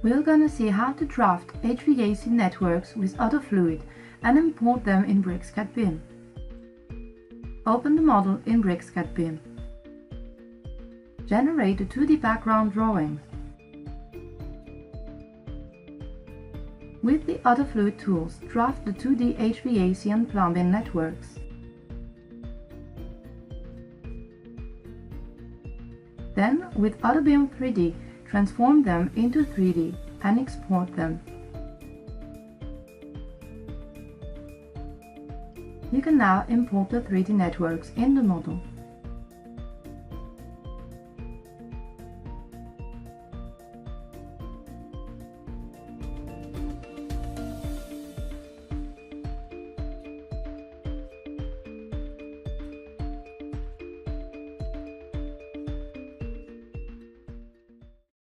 We're gonna see how to draft HVAC networks with AUTOFLUID and import them in BricsCAD BIM. Open the model in BricsCAD BIM. Generate a 2D background drawing. With the AUTOFLUID tools, draft the 2D HVAC and plumbing networks. Then, with AUTOBIM3D, transform them into 3D and export them. You can now import the 3D networks in the model.